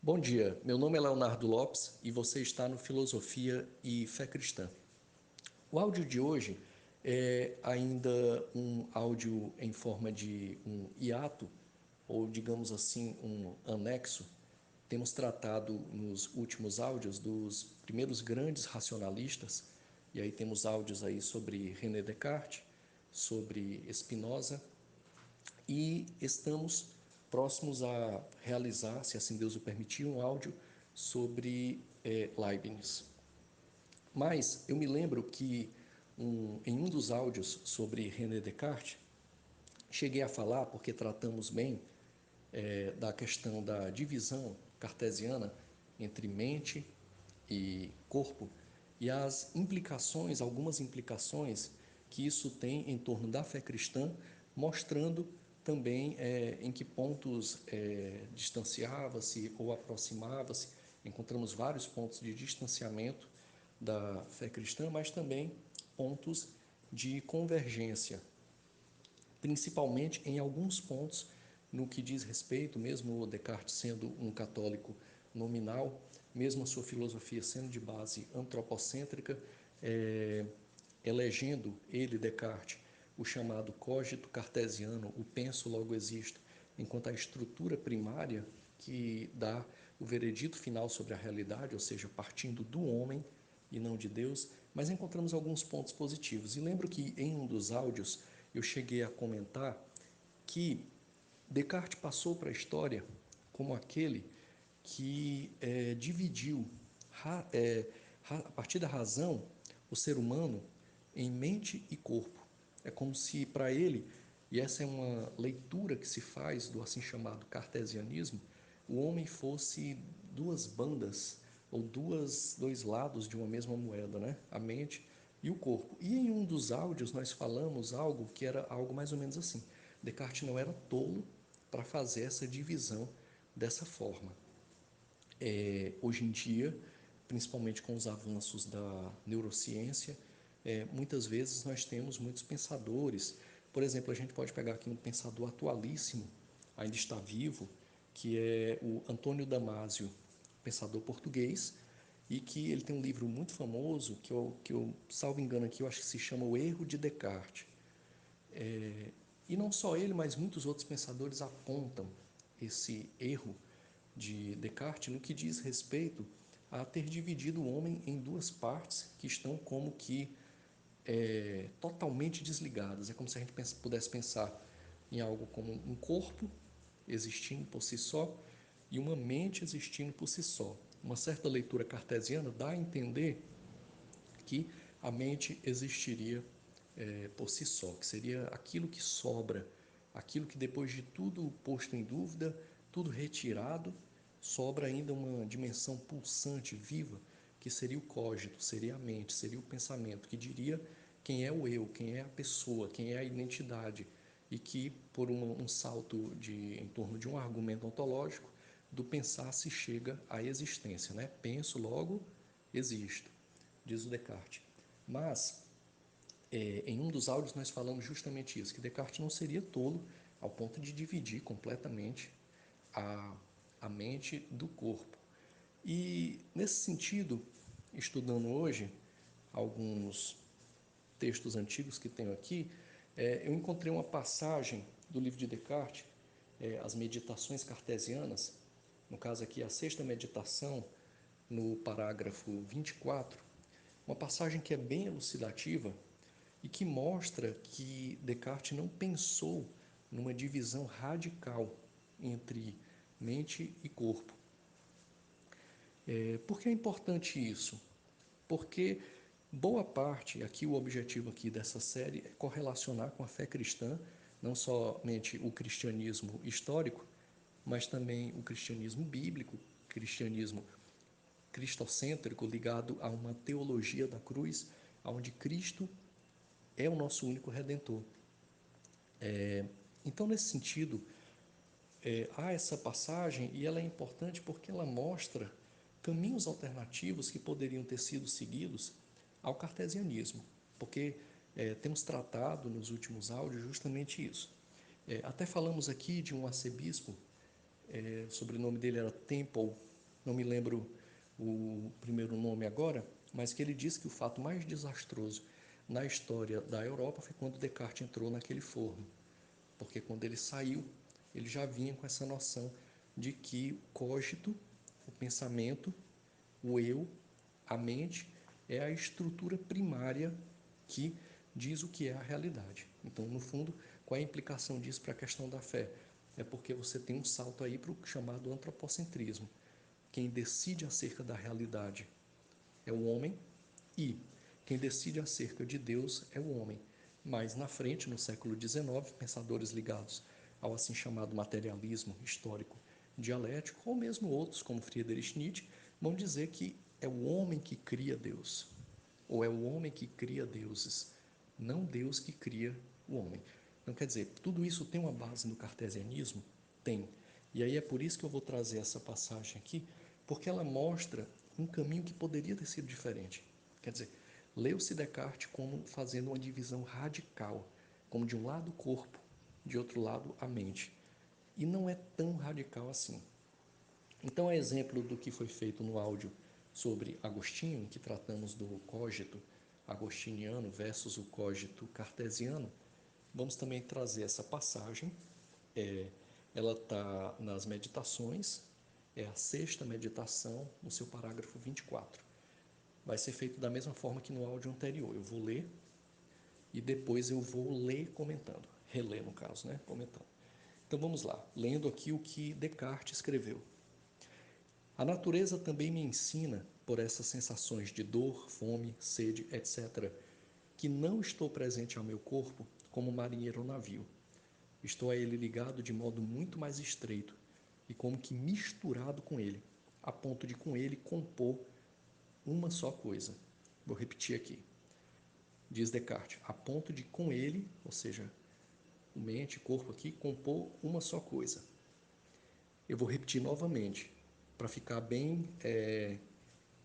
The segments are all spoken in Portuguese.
Bom dia, meu nome é Leonardo Lopes e você está no Filosofia e Fé Cristã. O áudio de hoje é ainda um áudio em forma de um hiato, ou digamos assim, um anexo. Temos tratado nos últimos áudios dos primeiros grandes racionalistas, e aí temos áudios aí sobre René Descartes, sobre Spinoza, e estamos próximos a realizar, se assim Deus o permitir, um áudio sobre Leibniz. Mas eu me lembro que em um dos áudios sobre René Descartes, cheguei a falar, porque tratamos bem da questão da divisão cartesiana entre mente e corpo e as implicações, algumas implicações que isso tem em torno da fé cristã, mostrando também em que pontos distanciava-se ou aproximava-se. Encontramos vários pontos de distanciamento da fé cristã, mas também pontos de convergência, principalmente em alguns pontos no que diz respeito, mesmo Descartes sendo um católico nominal, mesmo a sua filosofia sendo de base antropocêntrica, elegendo ele, Descartes, o chamado cogito cartesiano, o penso logo existo, enquanto a estrutura primária que dá o veredito final sobre a realidade, ou seja, partindo do homem e não de Deus, mas encontramos alguns pontos positivos. E lembro que em um dos áudios eu cheguei a comentar que Descartes passou para a história como aquele que dividiu, a partir da razão, o ser humano em mente e corpo. É como se para ele, e essa é uma leitura que se faz do assim chamado cartesianismo, o homem fosse duas bandas ou dois lados de uma mesma moeda, né? A mente e o corpo. E em um dos áudios nós falamos algo que era algo mais ou menos assim. Descartes não era tolo para fazer essa divisão dessa forma. Hoje em dia, principalmente com os avanços da neurociência, muitas vezes nós temos muitos pensadores. Por exemplo, a gente pode pegar aqui um pensador atualíssimo, ainda está vivo, que é o Antônio Damasio, pensador português, e que ele tem um livro muito famoso, que eu salvo engano aqui, eu acho que se chama O Erro de Descartes. E não só ele, mas muitos outros pensadores apontam esse erro de Descartes no que diz respeito a ter dividido o homem em duas partes que estão como que totalmente desligadas. É como se a gente pudesse pensar em algo como um corpo existindo por si só e uma mente existindo por si só. Uma certa leitura cartesiana dá a entender que a mente existiria por si só, que seria aquilo que sobra, aquilo que depois de tudo posto em dúvida, tudo retirado, sobra ainda uma dimensão pulsante, viva, que seria o cogito, seria a mente, seria o pensamento, que diria quem é o eu, quem é a pessoa, quem é a identidade, e que por um salto em torno de um argumento ontológico, do pensar se chega à existência, né? Penso, logo existo, diz o Descartes. Mas, em um dos áudios nós falamos justamente isso, que Descartes não seria tolo ao ponto de dividir completamente a, a mente do corpo. E, nesse sentido, estudando hoje alguns textos antigos que tenho aqui, eu encontrei uma passagem do livro de Descartes, as Meditações Cartesianas, no caso aqui a sexta meditação, no parágrafo 24, uma passagem que é bem elucidativa e que mostra que Descartes não pensou numa divisão radical entre mente e corpo. Por que é importante isso? Porque boa parte, aqui o objetivo aqui dessa série é correlacionar com a fé cristã, não somente o cristianismo histórico, mas também o cristianismo bíblico, cristianismo cristocêntrico ligado a uma teologia da cruz, onde Cristo é o nosso único redentor. Então, nesse sentido, há essa passagem e ela é importante porque ela mostra caminhos alternativos que poderiam ter sido seguidos ao cartesianismo, porque temos tratado nos últimos áudios justamente isso. Até falamos aqui de um arcebispo, o sobrenome dele era Temple, não me lembro o primeiro nome agora, mas que ele diz que o fato mais desastroso na história da Europa foi quando Descartes entrou naquele forno, porque quando ele saiu, ele já vinha com essa noção de que o cogito, o pensamento, o eu, a mente, é a estrutura primária que diz o que é a realidade. Então, no fundo, qual é a implicação disso para a questão da fé? É porque você tem um salto aí para o chamado antropocentrismo. Quem decide acerca da realidade é o homem e quem decide acerca de Deus é o homem. Mais na frente, no século XIX, pensadores ligados ao assim chamado materialismo histórico dialético, ou mesmo outros, como Friedrich Nietzsche, vão dizer que é o homem que cria Deus, ou é o homem que cria deuses, não Deus que cria o homem. Então, quer dizer, tudo isso tem uma base no cartesianismo? Tem. E aí é por isso que eu vou trazer essa passagem aqui, porque ela mostra um caminho que poderia ter sido diferente. Quer dizer, leu-se Descartes como fazendo uma divisão radical, como de um lado o corpo, de outro lado a mente. E não é tão radical assim. Então, é exemplo do que foi feito no áudio sobre Agostinho, em que tratamos do cogito agostiniano versus o cogito cartesiano. Vamos também trazer essa passagem. Ela está nas meditações, é a sexta meditação, no seu parágrafo 24. Vai ser feito da mesma forma que no áudio anterior. Eu vou ler e depois eu vou ler comentando. Reler, no caso, né? Comentando. Então vamos lá, lendo aqui o que Descartes escreveu. A natureza também me ensina, por essas sensações de dor, fome, sede, etc., que não estou presente ao meu corpo como marinheiro ao navio. Estou a ele ligado de modo muito mais estreito e como que misturado com ele, a ponto de com ele compor uma só coisa. Vou repetir aqui. Diz Descartes, a ponto de com ele, ou seja, o mente, corpo aqui, compor uma só coisa. Eu vou repetir novamente, para ficar bem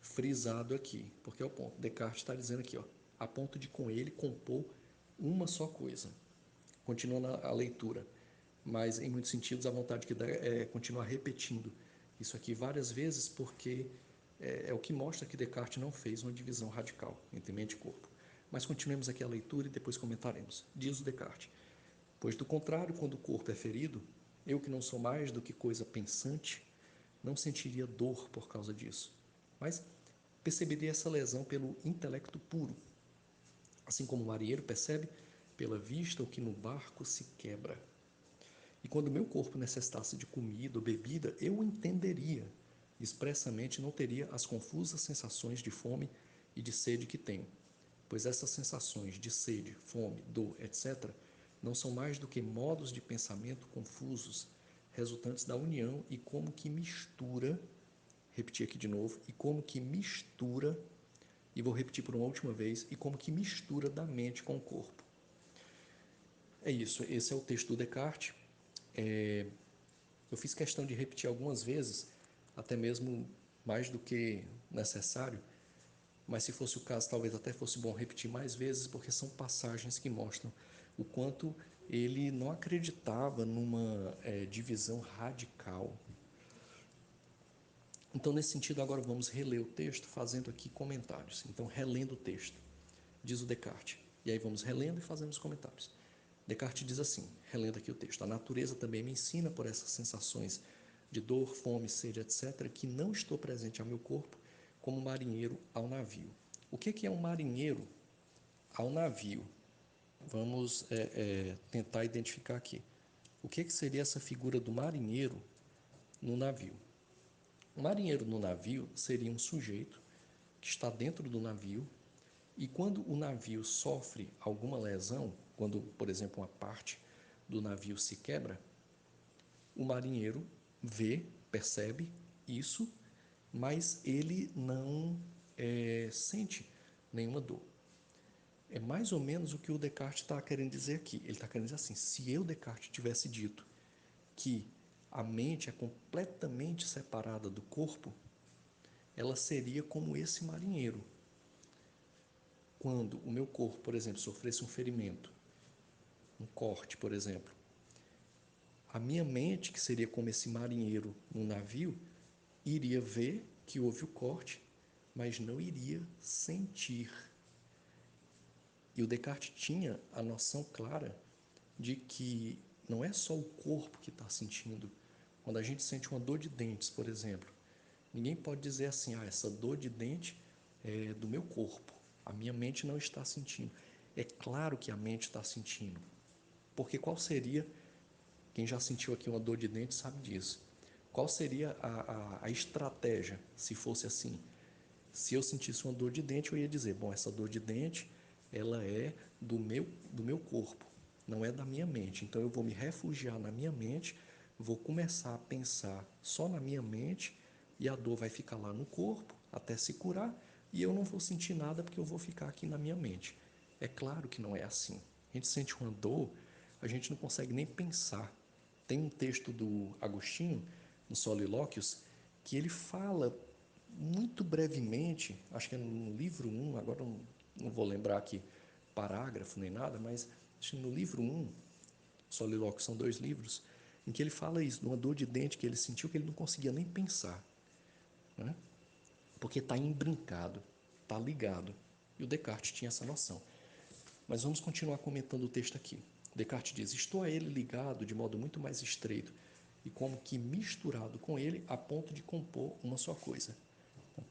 frisado aqui, porque é o ponto. Descartes está dizendo aqui, ó, a ponto de com ele compor uma só coisa. Continuando a leitura, mas em muitos sentidos a vontade que dá é continuar repetindo isso aqui várias vezes, porque é o que mostra que Descartes não fez uma divisão radical entre mente e corpo. Mas continuemos aqui a leitura e depois comentaremos. Diz o Descartes, pois do contrário, quando o corpo é ferido, eu que não sou mais do que coisa pensante, não sentiria dor por causa disso, mas perceberia essa lesão pelo intelecto puro, assim como o marinheiro percebe pela vista o que no barco se quebra. E quando meu corpo necessitasse de comida ou bebida, eu o entenderia. Expressamente não teria as confusas sensações de fome e de sede que tenho, pois essas sensações de sede, fome, dor, etc., não são mais do que modos de pensamento confusos, resultantes da união e como que mistura, repetir aqui de novo, e como que mistura, e vou repetir por uma última vez, e como que mistura da mente com o corpo. É isso, esse é o texto do Descartes. Eu fiz questão de repetir algumas vezes, até mesmo mais do que necessário, mas se fosse o caso, talvez até fosse bom repetir mais vezes, porque são passagens que mostram o quanto ele não acreditava numa divisão radical. Então, nesse sentido, agora vamos reler o texto, fazendo aqui comentários. Então, relendo o texto, diz o Descartes. E aí vamos relendo e fazendo os comentários. Descartes diz assim, relendo aqui o texto, a natureza também me ensina por essas sensações de dor, fome, sede, etc., que não estou presente ao meu corpo como marinheiro ao navio. O que é um marinheiro ao navio? Vamos tentar identificar aqui. O que seria essa figura do marinheiro no navio? O marinheiro no navio seria um sujeito que está dentro do navio e quando o navio sofre alguma lesão, quando, por exemplo, uma parte do navio se quebra, o marinheiro vê, percebe isso, mas ele não sente nenhuma dor. É mais ou menos o que o Descartes está querendo dizer aqui. Ele está querendo dizer assim, se eu, Descartes, tivesse dito que a mente é completamente separada do corpo, ela seria como esse marinheiro. Quando o meu corpo, por exemplo, sofresse um ferimento, um corte, por exemplo, a minha mente, que seria como esse marinheiro no navio, iria ver que houve o corte, mas não iria sentir. E o Descartes tinha a noção clara de que não é só o corpo que está sentindo. Quando a gente sente uma dor de dentes, por exemplo, ninguém pode dizer assim, essa dor de dente é do meu corpo, a minha mente não está sentindo. É claro que a mente está sentindo, porque qual seria, quem já sentiu aqui uma dor de dente sabe disso, qual seria a estratégia se fosse assim? Se eu sentisse uma dor de dente, eu ia dizer, bom, essa dor de dente, ela é do meu corpo, não é da minha mente. Então eu vou me refugiar na minha mente, vou começar a pensar só na minha mente e a dor vai ficar lá no corpo até se curar e eu não vou sentir nada porque eu vou ficar aqui na minha mente. É claro que não é assim. A gente sente uma dor, a gente não consegue nem pensar. Tem um texto do Agostinho, no Solilóquios, que ele fala muito brevemente, acho que é no livro 1, agora não vou lembrar aqui parágrafo nem nada, mas acho que no livro 1, Solilóquios são 2 livros, em que ele fala isso, de uma dor de dente que ele sentiu que ele não conseguia nem pensar, né? Porque está imbrincado, está ligado. E o Descartes tinha essa noção. Mas vamos continuar comentando o texto aqui. Descartes diz: estou a ele ligado de modo muito mais estreito e como que misturado com ele a ponto de compor uma só coisa.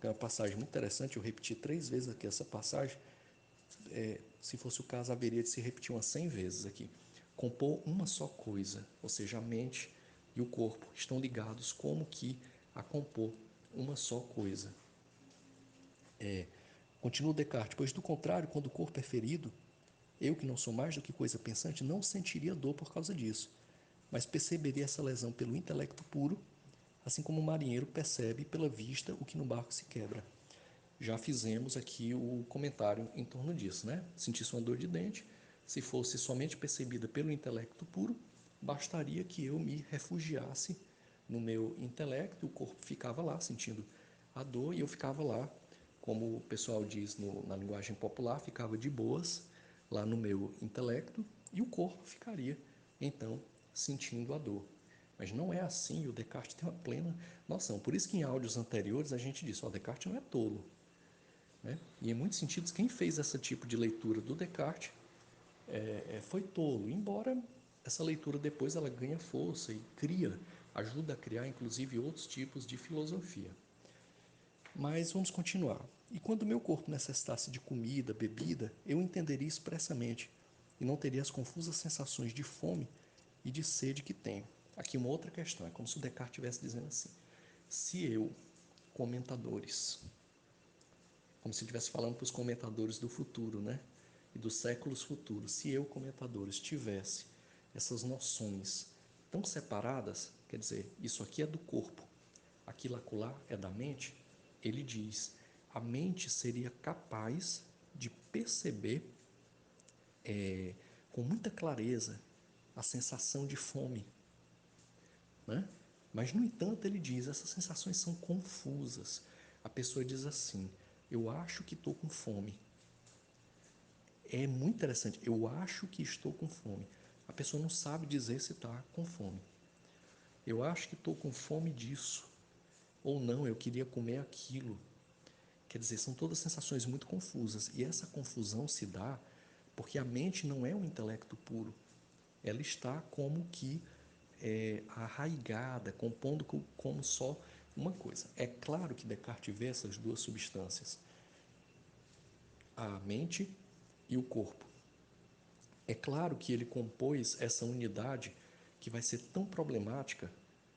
É uma passagem muito interessante, eu repeti 3 vezes aqui essa passagem. Se fosse o caso, haveria de se repetir umas 100 vezes aqui. Compor uma só coisa, ou seja, a mente e o corpo estão ligados como que a compor uma só coisa. Continua Descartes, pois do contrário, quando o corpo é ferido, eu que não sou mais do que coisa pensante, não sentiria dor por causa disso, mas perceberia essa lesão pelo intelecto puro, assim como o marinheiro percebe pela vista o que no barco se quebra. Já fizemos aqui o comentário em torno disso, né? Sentisse uma dor de dente, se fosse somente percebida pelo intelecto puro, bastaria que eu me refugiasse no meu intelecto, o corpo ficava lá sentindo a dor e eu ficava lá, como o pessoal diz na linguagem popular, ficava de boas lá no meu intelecto e o corpo ficaria, então, sentindo a dor. Mas não é assim, o Descartes tem uma plena noção. Por isso que em áudios anteriores a gente disse, Descartes não é tolo, né? E em muitos sentidos, quem fez esse tipo de leitura do Descartes foi tolo, embora essa leitura depois ela ganha força e ajuda a criar inclusive outros tipos de filosofia. Mas vamos continuar. E quando meu corpo necessitasse de comida, bebida, eu entenderia expressamente e não teria as confusas sensações de fome e de sede que tenho. Aqui uma outra questão, é como se o Descartes estivesse dizendo assim, se eu, comentadores, como se estivesse falando para os comentadores do futuro, né? E dos séculos futuros. Se eu, comentadores, tivesse essas noções tão separadas, quer dizer, isso aqui é do corpo, aquilo acolá é da mente, ele diz, a mente seria capaz de perceber com muita clareza a sensação de fome, né? Mas, no entanto, ele diz, essas sensações são confusas. A pessoa diz assim, eu acho que estou com fome. É muito interessante. Eu acho que estou com fome. A pessoa não sabe dizer se está com fome. Eu acho que estou com fome disso. Ou não, eu queria comer aquilo. Quer dizer, são todas sensações muito confusas. E essa confusão se dá porque a mente não é um intelecto puro. Ela está como que arraigada, compondo como só uma coisa. É claro que Descartes vê essas duas substâncias, a mente e o corpo. É claro que ele compôs essa unidade que vai ser tão problemática,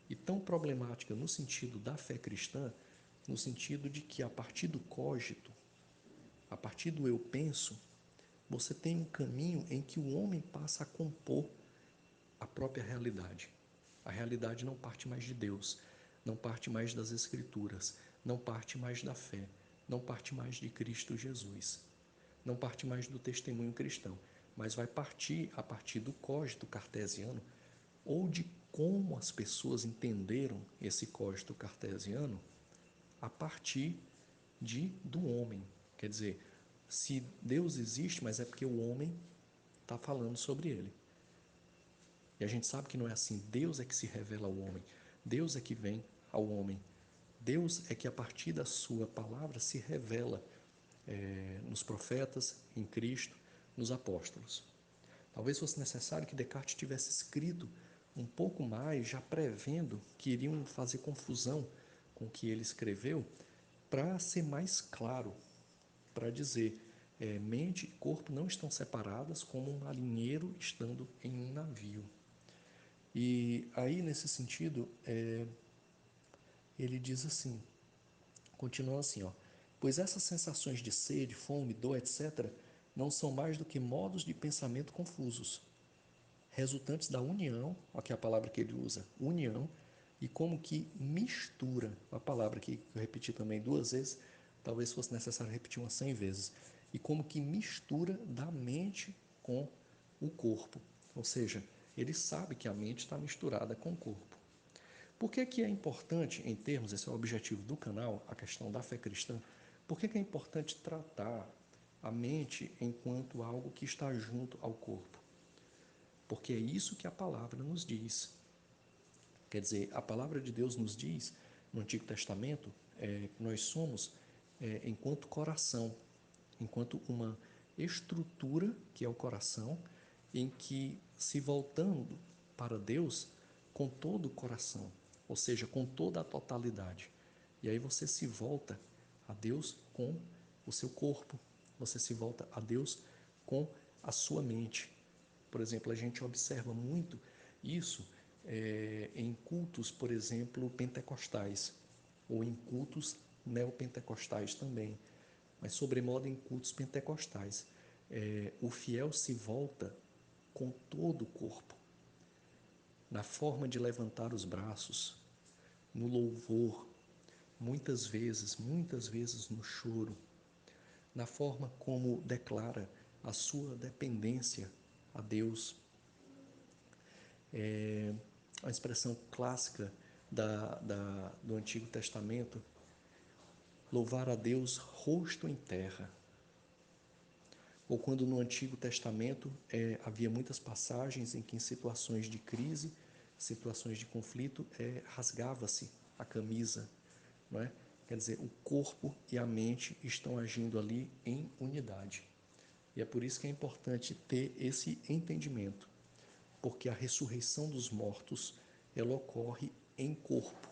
e tão problemática no sentido da fé cristã, no sentido de que a partir do cogito, a partir do eu penso, você tem um caminho em que o homem passa a compor a própria realidade. A realidade não parte mais de Deus, não parte mais das Escrituras, não parte mais da fé, não parte mais de Cristo Jesus, não parte mais do testemunho cristão, mas vai partir a partir do cogito cartesiano ou de como as pessoas entenderam esse cogito cartesiano a partir do homem. Quer dizer, se Deus existe, mas é porque o homem está falando sobre ele. E a gente sabe que não é assim. Deus é que se revela ao homem. Deus é que vem ao homem Deus é que a partir da sua palavra se revela nos profetas, em Cristo, nos apóstolos. Talvez fosse necessário que Descartes tivesse escrito um pouco mais, já prevendo que iriam fazer confusão com o que ele escreveu, para ser mais claro, para dizer, mente e corpo não estão separadas como um marinheiro estando em um navio. E aí, nesse sentido, ele diz assim, continua assim, ó, pois essas sensações de sede, fome, dor, etc., não são mais do que modos de pensamento confusos, resultantes da união, aqui é a palavra que ele usa, união, e como que mistura, a palavra que eu repeti também 2 vezes, talvez fosse necessário repetir umas 100 vezes, e como que mistura da mente com o corpo, ou seja, ele sabe que a mente está misturada com o corpo. Por que que é importante, em termos, esse é o objetivo do canal, a questão da fé cristã, por que que é importante tratar a mente enquanto algo que está junto ao corpo? Porque é isso que a palavra nos diz. Quer dizer, a palavra de Deus nos diz, no Antigo Testamento, que nós somos, enquanto coração, enquanto uma estrutura, que é o coração, em que se voltando para Deus com todo o coração, ou seja, com toda a totalidade. E aí você se volta a Deus com o seu corpo, você se volta a Deus com a sua mente. Por exemplo, a gente observa muito isso em cultos, por exemplo, pentecostais, ou em cultos neopentecostais também, mas sobremodo em cultos pentecostais. O fiel se volta com todo o corpo, na forma de levantar os braços, no louvor, muitas vezes no choro, na forma como declara a sua dependência a Deus. A expressão clássica do Antigo Testamento, louvar a Deus rosto em terra. Ou quando no Antigo Testamento havia muitas passagens em que em situações de crise, situações de conflito, rasgava-se a camisa, não é? Quer dizer, o corpo e a mente estão agindo ali em unidade. E é por isso que é importante ter esse entendimento, porque a ressurreição dos mortos, ela ocorre em corpo.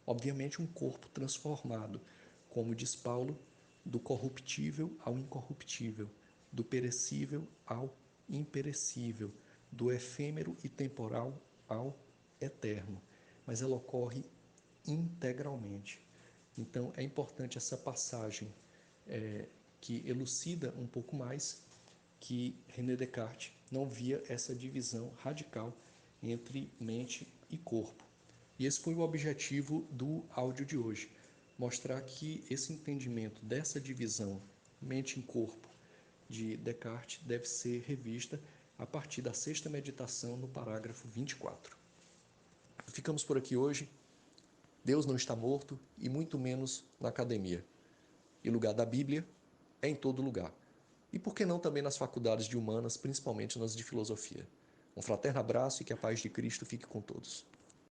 Obviamente um corpo transformado, como diz Paulo, do corruptível ao incorruptível, do perecível ao imperecível, do efêmero e temporal ao eterno. Mas ela ocorre integralmente. Então é importante essa passagem que elucida um pouco mais que René Descartes não via essa divisão radical entre mente e corpo. E esse foi o objetivo do áudio de hoje, mostrar que esse entendimento dessa divisão mente em corpo de Descartes deve ser revista a partir da sexta meditação no parágrafo 24. Ficamos por aqui hoje. Deus não está morto e muito menos na academia. E lugar da Bíblia é em todo lugar. E por que não também nas faculdades de humanas, principalmente nas de filosofia. Um fraterno abraço e que a paz de Cristo fique com todos.